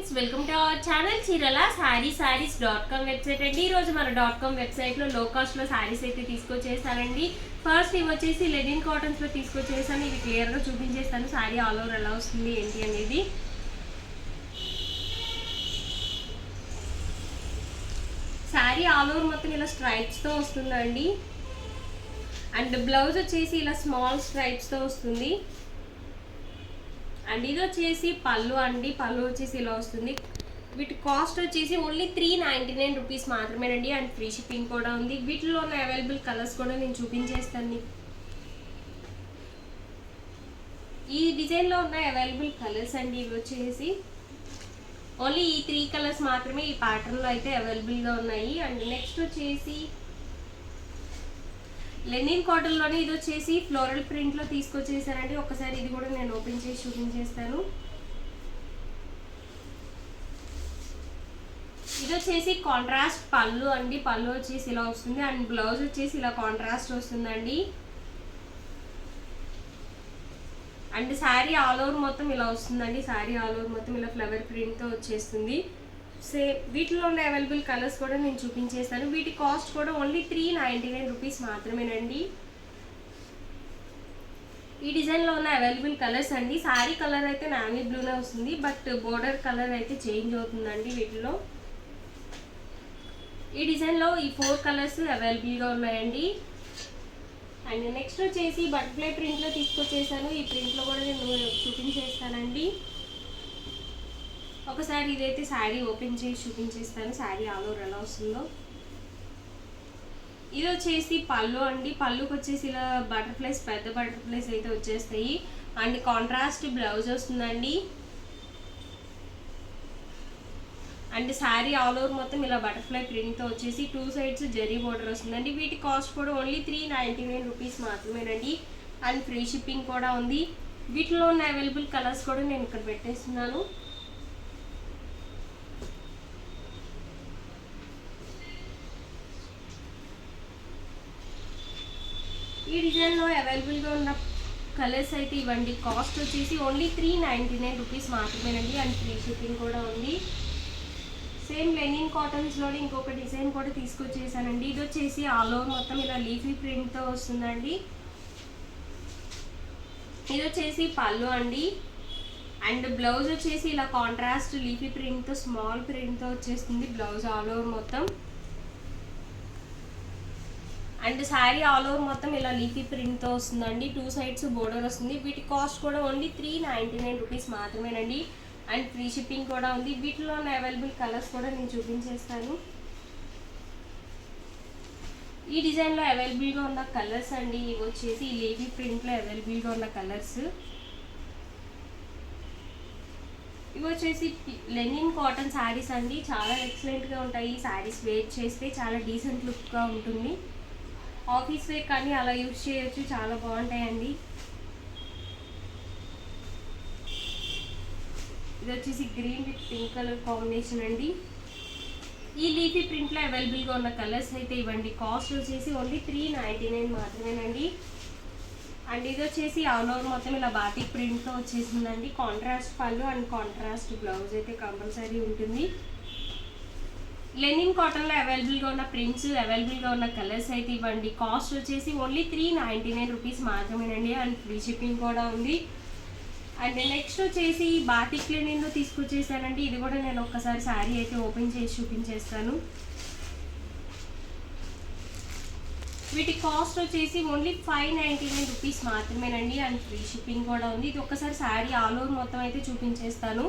Friends, welcome to our channel చీరల sarees.com website అండి. ఈరోజు మన .com వెబ్సైట్లో లో కాస్ట్లో శారీస్ అయితే తీసుకొచ్చేసానండి. ఫస్ట్ ఇవి వచ్చేసి లెనిన్ కాటన్స్లో తీసుకొచ్చేసాను. ఇది క్లియర్గా చూపించేస్తాను శారీ ఆల్ ఓవర్ ఎలా వస్తుంది ఏంటి అనేది. శారీ ఆల్ ఓవర్ మొత్తం ఇలా స్ట్రైప్స్తో వస్తుందండి. అండ్ బ్లౌజ్ వచ్చేసి ఇలా స్మాల్ స్ట్రైప్స్తో వస్తుంది. అండ్ ఇది వచ్చేసి పళ్ళు అండి. పళ్ళు వచ్చేసి ఇలా వస్తుంది. వీటి కాస్ట్ వచ్చేసి ఓన్లీ 399 రూపీస్ మాత్రమేనండి. అండ్ ఫ్రీ షిప్పింగ్ కూడా ఉంది. వీటిలో ఉన్న అవైలబుల్ కలర్స్ కూడా నేను చూపించేస్తాను. ఈ డిజైన్లో ఉన్న అవైలబుల్ కలర్స్ అండి ఇవి వచ్చేసి ఓన్లీ ఈ 3 కలర్స్ మాత్రమే ఈ ప్యాటర్న్లో అయితే అవైలబుల్గా ఉన్నాయి. అండ్ నెక్స్ట్ వచ్చేసి లెనిన్ కాటన్లోనే ఇది వచ్చేసి ఫ్లోరల్ ప్రింట్లో తీసుకొచ్చేసానండి. ఒకసారి ఇది కూడా నేను ఓపెన్ చేసి చూపించేస్తాను. ఇది వచ్చేసి కాంట్రాస్ట్ పళ్ళు అండి. పళ్ళు వచ్చేసి ఇలా వస్తుంది. అండ్ బ్లౌజ్ వచ్చేసి ఇలా కాంట్రాస్ట్ వస్తుందండి. అండ్ శారీ ఆల్ ఓవర్ మొత్తం ఇలా వస్తుందండి. శారీ ఆల్ ఓవర్ మొత్తం ఇలా ఫ్లవర్ ప్రింట్తో వచ్చేస్తుంది. వీటిలో ఉన్న అవైలబుల్ కలర్స్ కూడా నేను చూపించేస్తాను. వీటి కాస్ట్ కూడా ఓన్లీ 399 రూపీస్ మాత్రమేనండి. ఈ డిజైన్లో ఉన్న అవైలబుల్ కలర్స్ అండి. శారీ కలర్ అయితే నావీ బ్లూనే వస్తుంది. బట్ బోర్డర్ కలర్ అయితే చేంజ్ అవుతుందండి వీటిలో. ఈ డిజైన్లో ఈ 4 కలర్స్ అవైలబుల్గా ఉన్నాయండి. అండ్ నెక్స్ట్ వచ్చేసి బటర్ఫ్లై ప్రింట్లో తీసుకొచ్చేసాను. ఈ ప్రింట్లో కూడా నేను చూపించేస్తానండి. ఒకసారి ఇదైతే శారీ ఓపెన్ చేసి చూపించేస్తాను. శారీ ఆల్ ఓవర్ ఎలా వస్తుందో. ఇది వచ్చేసి పళ్ళు అండి. పళ్ళుకి వచ్చేసి ఇలా బటర్ఫ్లైస్, పెద్ద బటర్ఫ్లైస్ అయితే వచ్చేస్తాయి. అండ్ కాంట్రాస్ట్ బ్లౌజ్ వస్తుందండి. అండ్ శారీ ఆల్ ఓవర్ మొత్తం ఇలా బటర్ఫ్లై ప్రింట్తో వచ్చేసి 2 సైడ్స్ జరీ బోర్డర్ వస్తుందండి. వీటి కాస్ట్ కూడా ఓన్లీ 399 రూపీస్ మాత్రమేనండి. అండ్ ఫ్రీ షిప్పింగ్ కూడా ఉంది. వీటిలో ఉన్న అవైలబుల్ కలర్స్ కూడా నేను ఇక్కడ పెట్టేస్తున్నాను. ఈ డిజైన్లో అవైలబుల్గా ఉన్న కలర్స్ అయితే ఇవ్వండి. కాస్ట్ వచ్చేసి ఓన్లీ 399 రూపీస్ మాత్రమేనండి. అండ్ ఫ్రీ షిప్పింగ్ కూడా ఉంది. సేమ్ లెనిన్ కాటన్స్లోనే ఇంకొక డిజైన్ కూడా తీసుకొచ్చేసానండి. ఇది వచ్చేసి ఆల్ ఓవర్ మొత్తం ఇలా లీఫీ ప్రింట్తో వస్తుందండి. ఇది వచ్చేసి పళ్ళు అండి. అండ్ బ్లౌజ్ వచ్చేసి ఇలా కాంట్రాస్ట్ లీఫీ ప్రింట్తో, స్మాల్ ప్రింట్తో వచ్చేస్తుంది బ్లౌజ్ ఆల్ ఓవర్ మొత్తం. అండ్ శారీ ఆల్ ఓవర్ మొత్తం ఇలా లీఫీ ప్రింట్తో వస్తుందండి. 2 సైడ్స్ బోర్డర్ వస్తుంది. వీటి కాస్ట్ కూడా ఓన్లీ 399 రూపీస్ మాత్రమేనండి. అండ్ ఫ్రీ షిప్పింగ్ కూడా ఉంది. వీటిలో ఉన్న అవైలబుల్ కలర్స్ కూడా నేను చూపించేస్తాను. ఈ డిజైన్లో అవైలబుల్గా ఉన్న కలర్స్ అండి ఇవి వచ్చేసి ఈ లీఫీ ప్రింట్లో అవైలబుల్గా ఉన్న కలర్స్. ఇవి వచ్చేసి లెనిన్ కాటన్ శారీస్ అండి. చాలా ఎక్సలెంట్గా ఉంటాయి. ఈ శారీస్ వేర్ చేస్తే చాలా డీసెంట్ లుక్గా ఉంటుంది. ఆఫీస్ వేర్ కానీ అలా యూజ్ చేయొచ్చు. చాలా బాగుంటాయండి. ఇది వచ్చేసి green with pink colour combination అండి. ఈ లీఫీ ప్రింట్లో అవైలబుల్గా ఉన్న కలర్స్ అయితే ఇవ్వండి. కాస్ట్ వచ్చేసి ఓన్లీ 399 మాత్రమేనండి. అండ్ ఇది వచ్చేసి ఆల్ ఓవర్ మొత్తం ఇలా బాటిక్ ప్రింట్తో వచ్చేసిందండి. కాంట్రాస్ట్ పళ్ళు అండ్ కాంట్రాస్ట్ బ్లౌజ్ అయితే కంపల్సరీ ఉంటుంది. లెనిన్ కాటన్లో అవైలబుల్గా ఉన్న ప్రింట్స్, అవైలబుల్గా ఉన్న కలర్స్ అయితే ఇవ్వండి. కాస్ట్ వచ్చేసి ఓన్లీ 399 రూపీస్ మాత్రమేనండి. అండ్ ఫ్రీ షిప్పింగ్ కూడా ఉంది. అండ్ నెక్స్ట్ వచ్చేసి బాటిక్ లెనిన్లో తీసుకొచ్చేసానండి. ఇది కూడా నేను ఒక్కసారి శారీ అయితే ఓపెన్ చేసి చూపించేస్తాను. వీటి కాస్ట్ వచ్చేసి ఓన్లీ 599 రూపీస్ మాత్రమేనండి. అండ్ ఫ్రీ షిప్పింగ్ కూడా ఉంది. ఇది ఒక్కసారి శారీ ఆల్ ఓవర్ మొత్తం అయితే చూపించేస్తాను.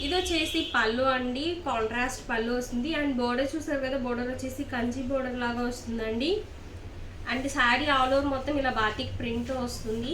ఇది వచ్చేసి పళ్ళు అండి. కాంట్రాస్ట్ పళ్ళు వస్తుంది. అండ్ బోర్డర్ చూసారు కదా, బోర్డర్ వచ్చేసి కంచి బోర్డర్ లాగా వస్తుందండి. అండ్ శారీ ఆల్ ఓవర్ మొత్తం ఇలా బాటిక్ ప్రింట్తో వస్తుంది.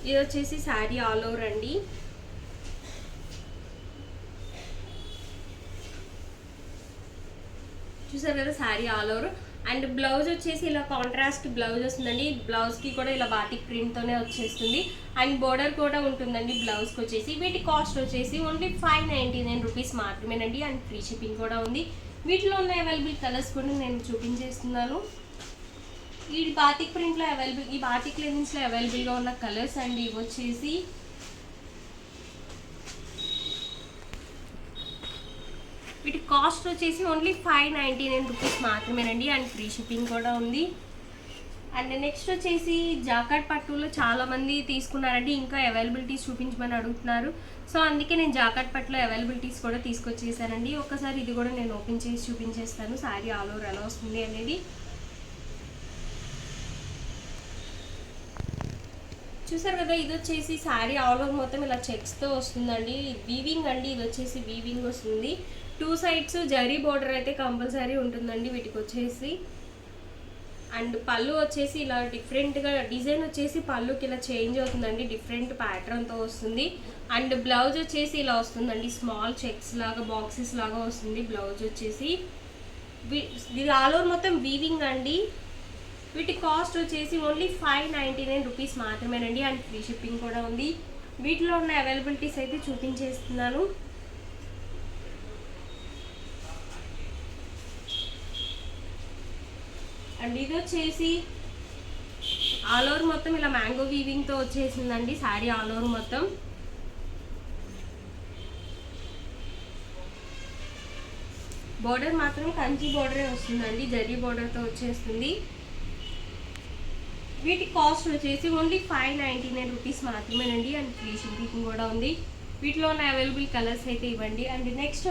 ఇది వచ్చేసి శారీ ఆల్ ఓవర్ అండి. చూసారు కదా sari all over. And blouse వచ్చేసి ఇలా కాంట్రాస్ట్ బ్లౌజ్ వస్తుందండి. బ్లౌజ్కి కూడా ఇలా బాటిక్ ప్రింట్తోనే వచ్చేస్తుంది. అండ్ బోర్డర్ కూడా ఉంటుందండి బ్లౌజ్కి వచ్చేసి. వీటి కాస్ట్ వచ్చేసి ఓన్లీ 599 రూపీస్ మాత్రమేనండి. అండ్ ఫ్రీ షిప్పింగ్ కూడా ఉంది. వీటిలో ఉన్న అవైలబుల్ కలర్స్ కూడా నేను చూపించేస్తున్నాను. ఈ బాటిక్ ప్రింట్లో అవైలబుల్, ఈ బాటిక్ లెనిన్స్లో అవైలబుల్గా ఉన్న కలర్స్ అండి ఇవి వచ్చేసి కాస్ట్ వచ్చేసి ఓన్లీ 599 రూపీస్ మాత్రమేనండి అండ్ ఫ్రీ షిప్పింగ్ కూడా ఉంది. అండ్ నెక్స్ట్ వచ్చేసి జాకార్డ్ పట్టులో చాలామంది తీసుకున్నారండి, ఇంకా అవైలబిలిటీస్ చూపించమని అడుగుతున్నారు. సో అందుకే నేను జాకార్డ్ పట్టులో అవైలబిలిటీస్ కూడా తీసుకొచ్చేసానండి. ఒకసారి ఇది కూడా నేను ఓపెన్ చేసి చూపించేస్తాను శారీ ఆల్ ఓవర్ ఎలా వస్తుంది అనేది. చూసారు కదా, ఇది వచ్చేసి శారీ ఆల్ ఓవర్ మొత్తం ఇలా చెక్స్తో వస్తుందండి. వీవింగ్ అండి, ఇది వచ్చేసి వీవింగ్ వస్తుంది. 2 సైడ్స్ జరీ బోర్డర్ అయితే కంపల్సరీ ఉంటుందండి వీటికి వచ్చేసి. అండ్ పళ్ళు వచ్చేసి ఇలా డిఫరెంట్గా డిజైన్ వచ్చేసి పళ్ళుకి ఇలా చేంజ్ అవుతుందండి, డిఫరెంట్ ప్యాటర్న్తో వస్తుంది. అండ్ బ్లౌజ్ వచ్చేసి ఇలా వస్తుందండి, స్మాల్ చెక్స్ లాగా బాక్సెస్ లాగా వస్తుంది బ్లౌజ్ వచ్చేసి. ఇది ఆల్ ఓవర్ మొత్తం వీవింగ్ అండి. వీటి కాస్ట్ వచ్చేసి ఓన్లీ 599 రూపీస్ మాత్రమేనండి అండ్ ఫ్రీ షిప్పింగ్ కూడా ఉంది. వీటిలో ఉన్న అవైలబిలిటీస్ అయితే చూపించేస్తున్నాను. అండ్ ఇది వచ్చేసి ఆల్ ఓవర్ మొత్తం ఇలా మ్యాంగో వీవింగ్తో వచ్చేసిందండి శారీ ఆల్ ఓవర్ మొత్తం. బోర్డర్ మాత్రం కంచి బోర్డరే వస్తుందండి, జరీ బోర్డర్తో వచ్చేస్తుంది. వీటి కాస్ట్ వచ్చేసి ఓన్లీ 599 రూపీస్ మాత్రమేనండి అండ్ ఫ్రీ షిప్పింగ్ కూడా ఉంది. వీటిలో ఉన్న అవైలబుల్ కలర్స్ అయితే ఇవ్వండి. అండ్ నెక్స్ట్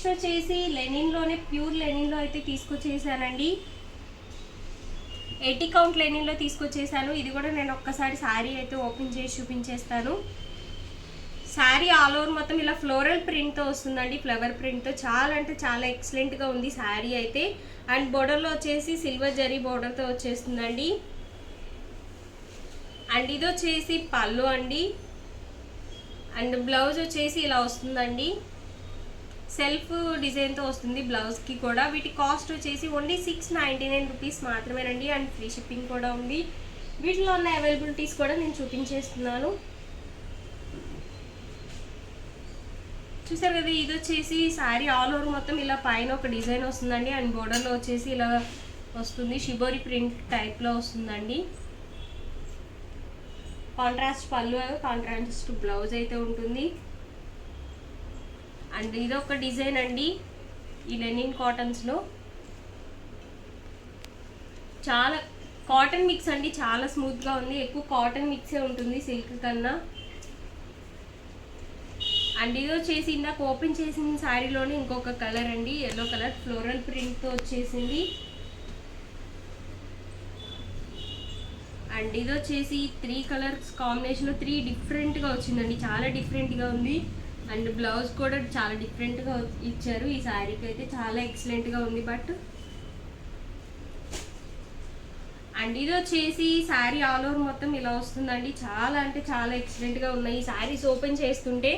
వచ్చేసి లెనిన్లోనే ప్యూర్ లెనిన్లో అయితే తీసుకొచ్చేసానండి. 80 కౌంట్ లెనిన్లో తీసుకొచ్చేసాను. ఇది కూడా నేను ఒక్కసారి శారీ అయితే ఓపెన్ చేసి చూపించేస్తాను. శారీ ఆల్ ఓవర్ మొత్తం ఇలా ఫ్లోరల్ ప్రింట్తో వస్తుందండి, ఫ్లవర్ ప్రింట్తో. చాలా అంటే చాలా ఎక్సలెంట్గా ఉంది శారీ అయితే. అండ్ బోర్డర్లో వచ్చేసి సిల్వర్ జరీ బోర్డర్తో వచ్చేస్తుందండి. అండ్ ఇది వచ్చేసి పళ్ళు అండి. అండ్ బ్లౌజ్ వచ్చేసి ఇలా వస్తుందండి, సెల్ఫ్ డిజైన్తో వస్తుంది బ్లౌజ్కి కూడా. వీటి కాస్ట్ వచ్చేసి ఓన్లీ 699 రూపీస్ మాత్రమేనండి అండ్ ఫ్రీ షిప్పింగ్ కూడా ఉంది. వీటిలో ఉన్న అవైలబిలిటీస్ కూడా నేను చూపించేస్తున్నాను. చూసారు కదా, ఇది వచ్చేసి శారీ ఆల్ ఓవర్ మొత్తం ఇలా పైన ఒక డిజైన్ వస్తుందండి అండ్ బోర్డర్లో వచ్చేసి ఇలా వస్తుంది, షిబోరి ప్రింట్ టైప్లో వస్తుందండి. కాంట్రాస్ట్ పళ్ళు, కాంట్రాస్ట్ బ్లౌజ్ అయితే ఉంటుంది. అండ్ ఇది ఒక డిజైన్ అండి ఈ లెనిన్ కాటన్స్లో. చాలా కాటన్ మిక్స్ అండి, చాలా స్మూత్గా ఉంది. ఎక్కువ కాటన్ మిక్సే ఉంటుంది సిల్క్ కన్నా. అండ్ ఇది వచ్చేసి ఇందాక ఓపెన్ చేసిన శారీలోనే ఇంకొక కలర్ అండి, ఎల్లో కలర్ ఫ్లోరల్ ప్రింట్తో వచ్చేసింది. అండ్ ఇది వచ్చేసి 3 కలర్స్ కాంబినేషన్లో 3 డిఫరెంట్గా వచ్చిందండి, చాలా డిఫరెంట్గా ఉంది. అండ్ బ్లౌజ్ కూడా చాలా డిఫరెంట్గా ఇచ్చారు ఈ శారీకి అయితే, చాలా ఎక్సలెంట్గా ఉంది. బట్ అండ్ ఇది వచ్చేసి శారీ ఆల్ ఓవర్ మొత్తం ఇలా వస్తుందండి, చాలా అంటే చాలా ఎక్సలెంట్గా ఉన్నాయి ఈ శారీస్ ఓపెన్ చేస్తుంటే.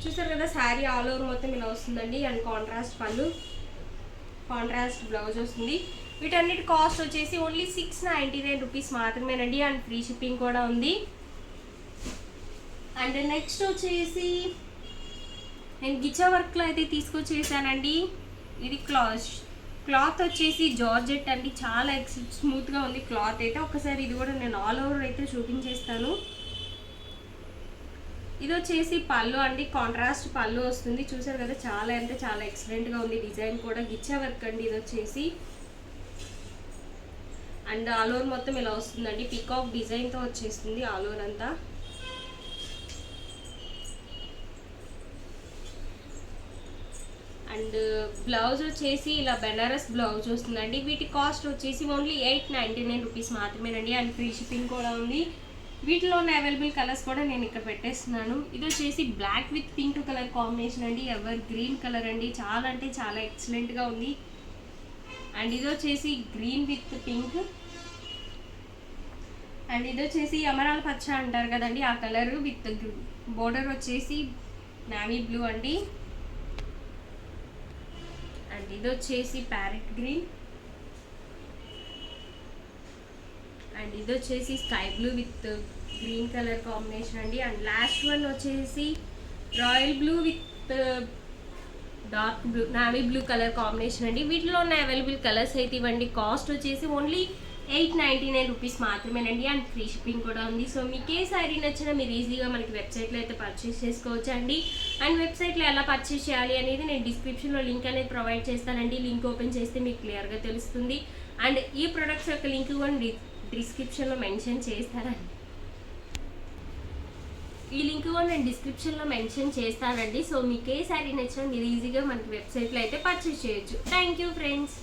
చూసారు కదా, శారీ ఆల్ ఓవర్ మొత్తం ఇలా వస్తుందండి. అండ్ కాంట్రాస్ట్ పళ్ళు, కాంట్రాస్ట్ బ్లౌజ్ వస్తుంది. వీటన్నిటి కాస్ట్ వచ్చేసి ఓన్లీ 699 రూపీస్ మాత్రమేనండి అండ్ ఫ్రీ షిప్పింగ్ కూడా ఉంది. అండ్ నెక్స్ట్ వచ్చేసి నేను గిచ్చా వర్క్లో అయితే తీసుకొచ్చేసానండి. ఇది క్లాత్ వచ్చేసి జార్జెట్ అండి, చాలా స్మూత్గా ఉంది క్లాత్ అయితే. ఒకసారి ఇది కూడా నేను ఆల్ ఓవర్ అయితే చూపించేస్తాను. ఇది వచ్చేసి పళ్ళు అండి, కాంట్రాస్ట్ పళ్ళు వస్తుంది. చూసారు కదా, చాలా అంటే చాలా ఎక్సలెంట్గా ఉంది. డిజైన్ కూడా గిచ్చా వర్క్ అండి ఇది వచ్చేసి. అండ్ ఆల్ ఓవర్ మొత్తం ఇలా వస్తుందండి, పీకాక్ డిజైన్తో వచ్చేస్తుంది ఆల్ ఓవర్ అంతా. అండ్ బ్లౌజ్ వచ్చేసి ఇలా బెనారస్ బ్లౌజ్ వస్తుందండి. వీటి కాస్ట్ వచ్చేసి ఓన్లీ 899 రూపీస్ మాత్రమేనండి అండ్ ఫ్రీ షిప్పింగ్ కూడా ఉంది. వీటిలో ఉన్న అవైలబుల్ కలర్స్ కూడా నేను ఇక్కడ పెట్టేస్తున్నాను. ఇది వచ్చేసి black with pink colour combination అండి, ఎవర్ గ్రీన్ కలర్ అండి, చాలా అంటే చాలా ఎక్సలెంట్గా ఉంది. అండ్ ఇది వచ్చేసి గ్రీన్ విత్ పింక్. అండ్ ఇది వచ్చేసి అమరాల పచ్చ అంటారు కదండి, ఆ కలర్ విత్ బోర్డర్ వచ్చేసి నావీ బ్లూ అండి. అండ్ ఇది వచ్చేసి ప్యారెట్ గ్రీన్. అండ్ ఇది వచ్చేసి sky blue with green colour combination అండి. అండ్ లాస్ట్ వన్ వచ్చేసి royal blue with dark blue, navy blue colour combination అండి. వీటిలో ఉన్న అవైలబుల్ కలర్స్ అయితే ఇవ్వండి. కాస్ట్ వచ్చేసి ఓన్లీ 899 రూపీస్ మాత్రమేనండి. అండ్ ఫ్రీ షిప్పింగ్ కూడా ఉంది. సో మీకు ఏ శారీ నచ్చినా మీరు ఈజీగా మనకి వెబ్సైట్లో అయితే పర్చేస్ చేసుకోవచ్చు అండి. అండ్ వెబ్సైట్లో ఎలా పర్చేస్ చేయాలి అనేది నేను డిస్క్రిప్షన్లో లింక్ అనేది ప్రొవైడ్ చేస్తానండి. లింక్ ఓపెన్ చేస్తే మీకు క్లియర్గా తెలుస్తుంది. అండ్ ఈ ప్రొడక్ట్స్ యొక్క లింక్ కూడా డిస్క్రిప్షన్లో మెన్షన్ చేస్తారండి. ఈ లింక్ కూడా నేను డిస్క్రిప్షన్లో మెన్షన్ చేస్తానండి. సో మీకు ఏ శారీ నచ్చినా మీరు ఈజీగా మనకి వెబ్సైట్లో అయితే పర్చేస్ చేయొచ్చు. Thank you friends.